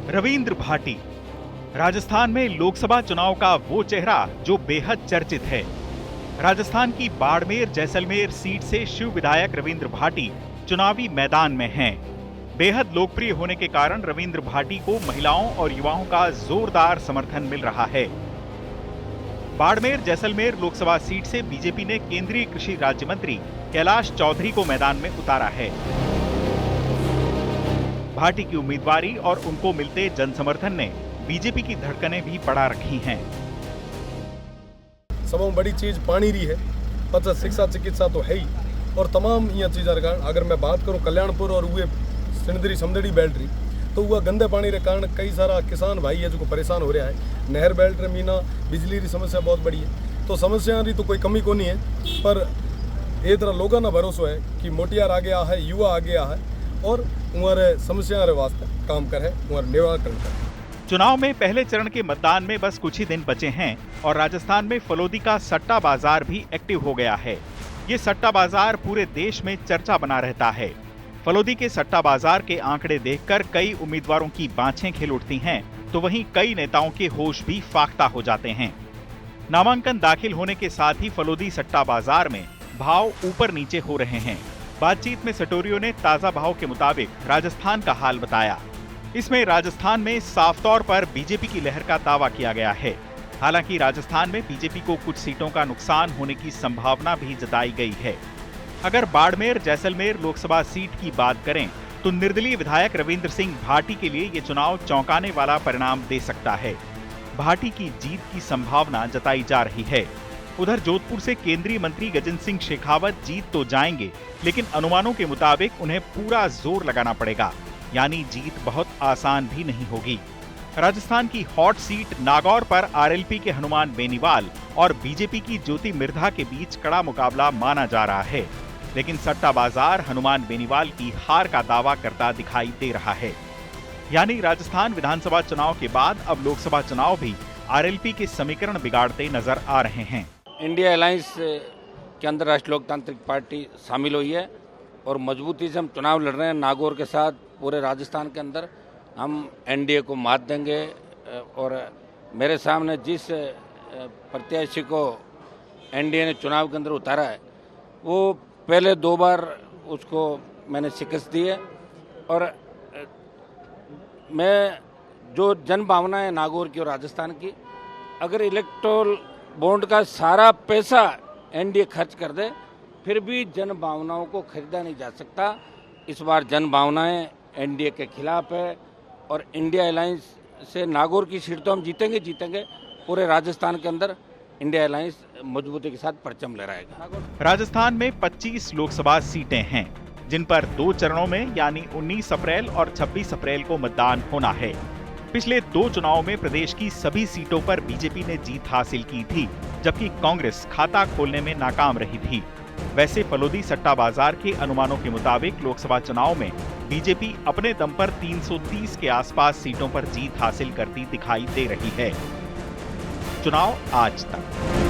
रविंद्र भाटी राजस्थान में लोकसभा चुनाव का वो चेहरा जो बेहद चर्चित है। राजस्थान की बाड़मेर जैसलमेर सीट से शिव विधायक रविंद्र भाटी चुनावी मैदान में हैं। बेहद लोकप्रिय होने के कारण रविंद्र भाटी को महिलाओं और युवाओं का जोरदार समर्थन मिल रहा है। बाड़मेर जैसलमेर लोकसभा सीट से बीजेपी ने केंद्रीय कृषि राज्य मंत्री कैलाश चौधरी को मैदान में उतारा है। भाटी की उम्मीदवारी और उनको मिलते जन समर्थन ने बीजेपी की धड़कनें भी बढ़ा रखी हैं। सबसे बड़ी चीज पानी रही है, पता शिक्षा चिकित्सा तो है ही, और तमाम ये चीज़ कारण अगर मैं बात करूं कल्याणपुर और हुए सिंदरी समदड़ी बेल्ट रही तो वह गंदे पानी के कारण कई सारा किसान भाई है जो परेशान हो रहा है। नहर बेल्ट रे मीना बिजली की समस्या बहुत बड़ी है, तो समस्या रही तो कोई कमी को नहीं है, पर ये तरह लोगों का भरोसा है कि मोटियार आ गया है, युवा आ गया है और उम्र समस्या रे वास्ते काम करे, उम्र निराकरण करे। चुनाव में पहले चरण के मतदान में बस कुछ ही दिन बचे हैं और राजस्थान में फलोदी का सट्टा बाजार भी एक्टिव हो गया है। ये सट्टा बाजार पूरे देश में चर्चा बना रहता है। फलोदी के सट्टा बाजार के आंकड़े देखकर कई उम्मीदवारों की बाँछें खिल उठती हैं, तो वहीं कई नेताओं के होश भी फाख्ता हो जाते हैं। नामांकन दाखिल होने के साथ ही फलोदी सट्टा बाजार में भाव ऊपर नीचे हो रहे हैं। बातचीत में सटोरियों ने ताजा भाव के मुताबिक राजस्थान का हाल बताया। इसमें राजस्थान में साफ तौर पर बीजेपी की लहर का दावा किया गया है। हालांकि राजस्थान में बीजेपी को कुछ सीटों का नुकसान होने की संभावना भी जताई गई है। अगर बाड़मेर जैसलमेर लोकसभा सीट की बात करें तो निर्दलीय विधायक रविंद्र सिंह भाटी के लिए ये चुनाव चौंकाने वाला परिणाम दे सकता है। भाटी की जीत की संभावना जताई जा रही है। उधर जोधपुर से केंद्रीय मंत्री गजेंद्र सिंह शेखावत जीत तो जाएंगे, लेकिन अनुमानों के मुताबिक उन्हें पूरा जोर लगाना पड़ेगा, यानी जीत बहुत आसान भी नहीं होगी। राजस्थान की हॉट सीट नागौर पर आरएलपी के हनुमान बेनीवाल और बीजेपी की ज्योति मिर्धा के बीच कड़ा मुकाबला माना जा रहा है, लेकिन सट्टा बाजार हनुमान बेनीवाल की हार का दावा करता दिखाई दे रहा है। यानी राजस्थान विधानसभा चुनाव के बाद अब लोकसभा चुनाव भी आरएलपी के समीकरण बिगाड़ते नजर आ रहे हैं। इंडिया अलायंस के अंदर राष्ट्रीय लोकतांत्रिक पार्टी शामिल हुई है और मजबूती से हम चुनाव लड़ रहे हैं। नागौर के साथ पूरे राजस्थान के अंदर हम एनडीए को मात देंगे और मेरे सामने जिस प्रत्याशी को एनडीए ने चुनाव के अंदर उतारा है वो पहले 2 बार उसको मैंने शिकस्त दी है। और मैं जो जन भावना है नागौर की और राजस्थान की, अगर इलेक्टोरल बॉन्ड का सारा पैसा एनडीए खर्च कर दे फिर भी जन भावनाओं को खरीदा नहीं जा सकता। इस बार जन भावनाएं एनडीए के खिलाफ है और इंडिया अलायंस से नागौर की सीट तो हम जीतेंगे। पूरे राजस्थान के अंदर इंडिया अलायंस मजबूती के साथ परचम लहराएगा। राजस्थान में 25 लोकसभा सीटें हैं, जिन पर 2 चरणों में यानी 19 अप्रैल और 26 अप्रैल को मतदान होना है। पिछले 2 चुनावों में प्रदेश की सभी सीटों पर बीजेपी ने जीत हासिल की थी, जबकि कांग्रेस खाता खोलने में नाकाम रही थी। वैसे फलोदी सट्टा बाजार के अनुमानों के मुताबिक लोकसभा चुनाव में बीजेपी अपने दम पर 330 के आसपास सीटों पर जीत हासिल करती दिखाई दे रही है। चुनाव आज तक।